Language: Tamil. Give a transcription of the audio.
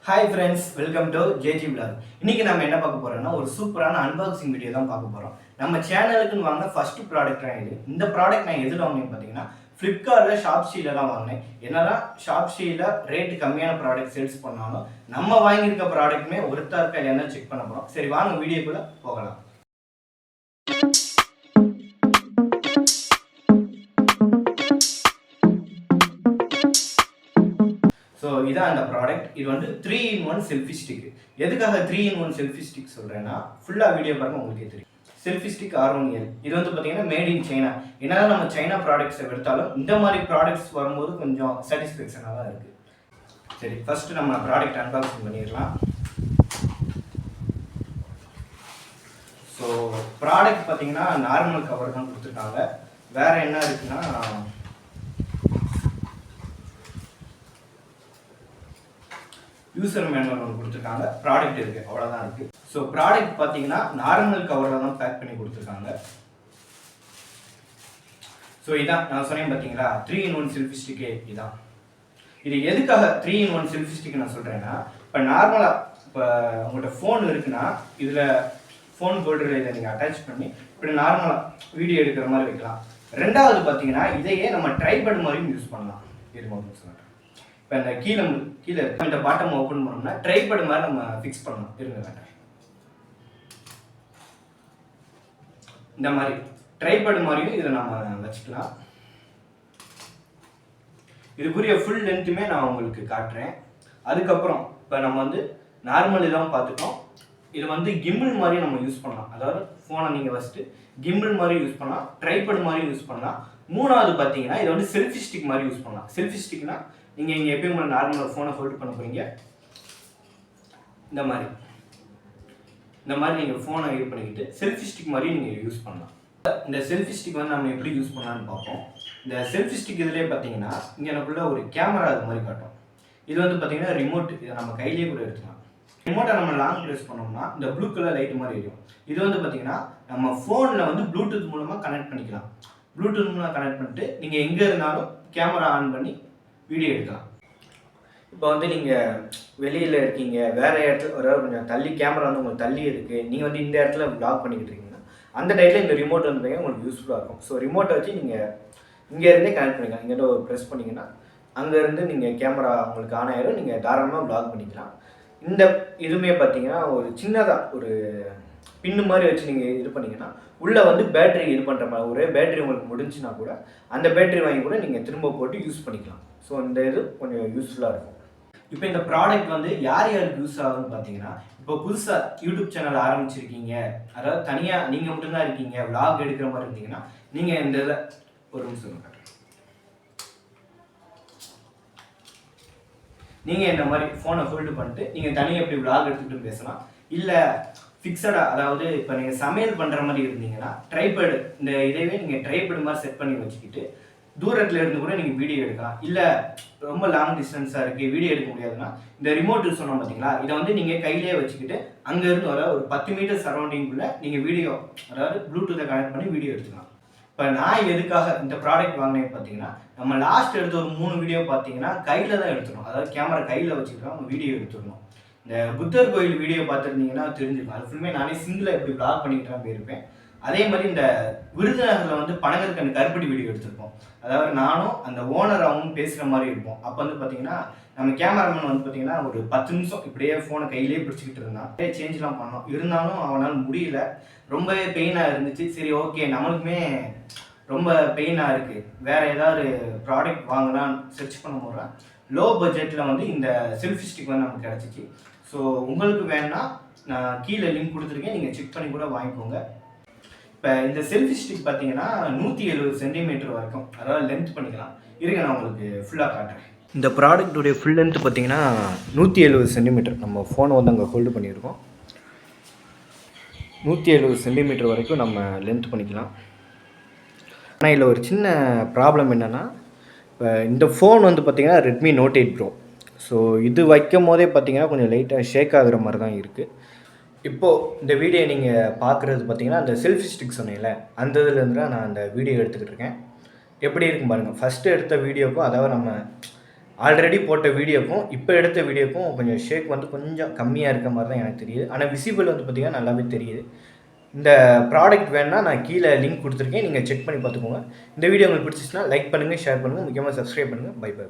Hi friends, welcome to JG vlog. இன்னைக்கு நம்ம என்ன பார்க்க போறோம்னா ஒரு சூப்பரான அன்பாக்சிங் வீடியோ தான் பார்க்க போறோம். நம்ம சேனலுக்குன்னு வாங்கின ஃபர்ஸ்ட் ப்ராடக்ட் தான் இது. இந்த ப்ராடக்ட் நான் எதில் வாங்கினேன்னு பார்த்தீங்கன்னா ஃப்ளிப்கார்ட்ல ஷாப்ஸில தான் வாங்கினேன். என்னதான் ஷாப்ஸில ரேட் கம்மியான ப்ராடக்ட் சேல்ஸ் பண்ணாலும் நம்ம வாங்கியிருக்க ப்ராடக்ட்டுமே ஒருத்தா இருக்கா இல்லைன்னா செக் பண்ண போறோம். சரி வாங்க வீடியோக்குள்ள போகலாம். ஸோ இதான் அந்த ப்ராடக்ட். இது வந்து 3-in-1 செல்ஃபி ஸ்டிக். எதுக்காக 3-in-1 செல்ஃபி ஸ்டிக் சொல்கிறேன்னா ஃபுல்லாக வீடியோ பாருங்க உங்களுக்கே தெரியும். செல்ஃபி ஸ்டிக் R1L இது வந்து பார்த்தீங்கன்னா மேட் இன் சைனா. என்னதான் நம்ம சைனா ப்ராடக்ட்ஸை எடுத்தாலும் இந்த மாதிரி ப்ராடக்ட்ஸ் வரும்போது கொஞ்சம் சாட்டிஸ்ஃபேக்ஷனாக தான் இருக்குது. சரி ஃபர்ஸ்ட் நம்ம ப்ராடக்ட் அன்பாக்சிங் பண்ணிடலாம். ஸோ ப்ராடக்ட் பார்த்தீங்கன்னா நார்மல் கவர் தான் கொடுத்துருக்காங்க. வேற என்ன இருக்குன்னா யூசர் மேனுவல் ஒன்று கொடுத்துருக்காங்க. ப்ராடக்ட் இருக்குது, அவ்வளோதான் இருக்குது. ஸோ ப்ராடக்ட் பார்த்தீங்கன்னா நார்மல் கவரில் தான் பேக் பண்ணி கொடுத்துருக்காங்க. ஸோ இதான் நான் சொன்னேன் பார்த்தீங்களா 3-in-1 செல்ஃபி ஸ்டிக்கே இதான். இது எதுக்காக 3-in-1 செல்ஃபி ஸ்டிக் நான் சொல்கிறேன்னா, இப்போ நார்மலாக இப்போ உங்கள்கிட்ட ஃபோன் இருக்குன்னா இதில் ஃபோன் ஹோல்டரில் இதை நீங்கள் அட்டாச் பண்ணி இப்படி நார்மலாக வீடியோ எடுக்கிற மாதிரி வைக்கலாம். ரெண்டாவது பார்த்தீங்கன்னா இதையே நம்ம ட்ரைபேட் மாதிரியும் யூஸ் பண்ணலாம். இது மட்டும் சொல்கிறேன். இப்போ இந்த கீழே இருக்க இந்த பாட்டம் ஓப்பன் பண்ணோம்னா ட்ரைபேட் மாதிரி நம்ம ஃபிக்ஸ் பண்ணலாம். இருங்க வேண்டாம், இந்த மாதிரி ட்ரைபேட் மாதிரியும் இதை நம்ம வச்சுக்கலாம். இதுக்குரிய ஃபுல் லென்த்துமே நான் உங்களுக்கு காட்டுறேன். அதுக்கப்புறம் இப்போ நம்ம வந்து நார்மல் இதெல்லாம் பார்த்துட்டோம். இது வந்து கிம்பிள் மாதிரி நம்ம யூஸ் பண்ணலாம். அதாவது ஃபோனை நீங்கள் வச்சுட்டு கிம்பிள் மாதிரி யூஸ் பண்ணலாம், ட்ரைபேட் மாதிரி யூஸ் பண்ணலாம். மூணாவது பார்த்தீங்கன்னா இதை வந்து செல்ஃபி ஸ்டிக் மாதிரி யூஸ் பண்ணலாம். செல்ஃபி ஸ்டிக்னா நீங்கள் இங்கே எப்பயும் உங்களை நார்மலாக ஃபோனை ஹோல்ட் பண்ண போகிறீங்க, இந்த மாதிரி நீங்கள் ஃபோனை யூஸ் பண்ணிக்கிட்டு செல்ஃபி ஸ்டிக் மாதிரி நீங்கள் யூஸ் பண்ணலாம். இந்த செல்ஃபி ஸ்டிக் வந்து நம்ம எப்படி யூஸ் பண்ணலான்னு பார்ப்போம். இந்த செல்ஃபி ஸ்டிக் இதிலே பார்த்தீங்கன்னா இங்கே எனக்குள்ள ஒரு கேமரா அது மாதிரி காட்டும். இது வந்து பார்த்தீங்கன்னா ரிமோட். இதை நம்ம கையிலேயே கூட எடுத்துக்கலாம். ரிமோட்டை நம்ம லாங் ப்ரெஸ் பண்ணோம்னா இந்த ப்ளூ கலர் லைட் மாதிரி இருக்கும். இது வந்து பார்த்தீங்கன்னா நம்ம ஃபோனில் வந்து ப்ளூடூத் மூலமாக கனெக்ட் பண்ணிக்கலாம். ப்ளூடூத் மூலமாக கனெக்ட் பண்ணிட்டு நீங்கள் எங்கே இருந்தாலும் கேமரா ஆன் பண்ணி வீடியோ எடுக்கலாம். இப்போ வந்து நீங்கள் வெளியில் இருக்கீங்க, வேறு இடத்துல ஒரு கொஞ்சம் தள்ளி கேமரா வந்து உங்களுக்கு தள்ளி இருக்குது, நீங்கள் வந்து இந்த இடத்துல வ்ளாக் பண்ணிக்கிட்டு இருக்கீங்கன்னா அந்த டைத்தில் இந்த ரிமோட் வந்து உங்களுக்கு யூஸ்ஃபுல்லாக இருக்கும். ஸோ ரிமோட்டை வச்சு நீங்கள் இங்கேருந்தே கனெக்ட் பண்ணிக்கலாம். இங்கே ஒரு ப்ரெஸ் பண்ணிங்கன்னா அங்கேருந்து நீங்கள் கேமரா உங்களுக்கு ஆன் ஆயிரும், நீங்கள் தாராளமாக வ்ளாக் பண்ணிக்கலாம். இந்த இதுவுமே பார்த்தீங்கன்னா ஒரு சின்னதாக ஒரு பின்னு மாதிரி வச்சு நீங்கள் இது பண்ணிங்கன்னா உள்ளே வந்து பேட்டரி இது பண்ணுற மாதிரி ஒரே பேட்டரி உங்களுக்கு முடிஞ்சுன்னா கூட அந்த பேட்டரி வாங்கி கூட நீங்கள் திரும்ப போட்டு யூஸ் பண்ணிக்கலாம். ஸோ இந்த இது கொஞ்சம் யூஸ்ஃபுல்லாக இருக்கும். இப்போ இந்த ப்ராடக்ட் வந்து யாருக்கு யூஸ் ஆகுதுன்னு பார்த்தீங்கன்னா, இப்போ புதுசாக யூடியூப் சேனல் ஆரம்பிச்சிருக்கீங்க, அதாவது தனியாக நீங்கள் மட்டும்தான் இருக்கீங்க, விளாக் எடுக்கிற மாதிரி இருந்தீங்கன்னா நீங்கள் இந்த இதை ஒரு நிமிஷம் நீங்கள் இந்த மாதிரி ஃபோனை ஹோல்டு பண்ணிட்டு நீங்கள் தனியாக எப்படி விளாக் எடுத்துக்கிட்டு பேசலாம். இல்லை ஃபிக்ஸடாக, அதாவது இப்போ நீங்கள் சமையல் பண்ணுற மாதிரி இருந்தீங்கன்னா ட்ரைபேடு இந்த இதைவே நீங்கள் ட்ரைபேடு மாதிரி செட் பண்ணி வச்சுக்கிட்டு தூரத்தில் இருந்து கூட நீங்கள் வீடியோ எடுக்கலாம். இல்லை ரொம்ப லாங் டிஸ்டன்ஸாக இருக்குது வீடியோ எடுக்க முடியாதுன்னா இந்த ரிமோட் சொன்னோம் பார்த்தீங்களா, இதை வந்து நீங்கள் கையிலே வச்சுக்கிட்டு அங்கேருந்து வர ஒரு 10 மீட்டர் சரௌண்டிங்குள்ளே நீங்கள் வீடியோ, அதாவது ப்ளூடூத்தை கனெக்ட் பண்ணி வீடியோ எடுத்துக்கலாம். இப்போ நான் எதுக்காக இந்த ப்ராடக்ட் வாங்கினேன்னு பார்த்தீங்கன்னா, நம்ம லாஸ்ட் எடுத்த ஒரு 3 வீடியோ பார்த்தீங்கன்னா கையில் தான் எடுத்துக்கணும். அதாவது கேமரா கையில் வச்சுக்கிட்டு நம்ம வீடியோ எடுத்துக்கணும். இந்த புத்தர் கோயில் வீடியோ பார்த்துருந்தீங்கன்னா தெரிஞ்சுக்கலாம். அது ஃபுல்லுமே நானே சிங்கிளாக எப்படி வ்ளாக் பண்ணிக்கிட்டு தான் போயிருப்பேன். அதே மாதிரி இந்த விருதுநகரில் வந்து பனகற்கண்டு கருப்பட்டி வீடியோ எடுத்திருப்போம். அதாவது நானும் அந்த ஓனராகவும் பேசுகிற மாதிரி இருப்போம். அப்போ வந்து பார்த்தீங்கன்னா நம்ம கேமராமேன் வந்து பார்த்தீங்கன்னா ஒரு 10 நிமிஷம் இப்படியே ஃபோனை கையிலேயே பிடிச்சிக்கிட்டு இருந்தான். சேஞ்செலாம் பண்ணோம், இருந்தாலும் அவனால் முடியல, ரொம்பவே பெயினாக இருந்துச்சு. சரி ஓகே, நம்மளுக்குமே ரொம்ப பெயினாக இருக்குது, வேறு ஏதாவது ப்ராடக்ட் வாங்கலான்னு சர்ச் பண்ண போகிறேன். லோ பட்ஜெட்டில் வந்து இந்த செல்ஃபி ஸ்டிக் வந்து நமக்கு கிடச்சிச்சு. ஸோ உங்களுக்கு வேணுன்னா நான் கீழே லிங்க் கொடுத்துருக்கேன், நீங்கள் செக் பண்ணி கூட வாங்கிக்கோங்க. இப்போ இந்த செல்ஃபி ஸ்டிக் பார்த்தீங்கன்னா 170 சென்டிமீட்டர் வரைக்கும், அதாவது லென்த் பண்ணிக்கலாம். இருங்க நான் உங்களுக்கு ஃபுல்லாக காட்டுறேன். இந்த ப்ராடக்டுடைய ஃபுல் லென்த் பார்த்தீங்கன்னா 170 சென்டிமீட்டர். நம்ம ஃபோனை வந்து அங்கே ஹோல்டு பண்ணியிருக்கோம். 170 சென்டிமீட்டர் வரைக்கும் நம்ம லென்த் பண்ணிக்கலாம். ஆனால் இதில் ஒரு சின்ன ப்ராப்ளம் என்னென்னா, இப்போ இந்த ஃபோன் வந்து பார்த்திங்கன்னா ரெட்மி நோட் 8 ப்ரோ. ஸோ இது வைக்கும் போதே பார்த்திங்கன்னா கொஞ்சம் லைட்டாக ஷேக் ஆகுற மாதிரி தான் இருக்குது. இப்போது இந்த வீடியோ நீங்கள் பார்க்குறது பார்த்திங்கன்னா அந்த செல்ஃபி ஸ்டிக் சொன்னீங்கள, அந்த இதுலேருந்து தான் நான் அந்த வீடியோ எடுத்துக்கிட்டு இருக்கேன். எப்படி இருக்குன்னு பாருங்கள். ஃபஸ்ட்டு எடுத்த வீடியோக்கும், அதாவது நம்ம ஆல்ரெடி போட்ட வீடியோக்கும் இப்போ எடுத்த வீடியோக்கும் கொஞ்சம் ஷேக் வந்து கொஞ்சம் கம்மியாக இருக்க மாதிரி தான் எனக்கு தெரியுது. ஆனால் விசிபிள் வந்து பார்த்திங்கன்னா நல்லாவே தெரியுது. இந்த ப்ராடக்ட் வேணுன்னா நான் கீழே லிங்க் கொடுத்துருக்கேன், நீங்கள் செக் பண்ணி பார்த்துக்கோங்க. இந்த வீடியோ உங்களுக்கு பிடிச்சிச்சுன்னா லைக் பண்ணுங்கள், ஷேர் பண்ணுங்கள், முக்கியமாக சப்ஸ்கிரைப் பண்ணுங்கள். Bye by.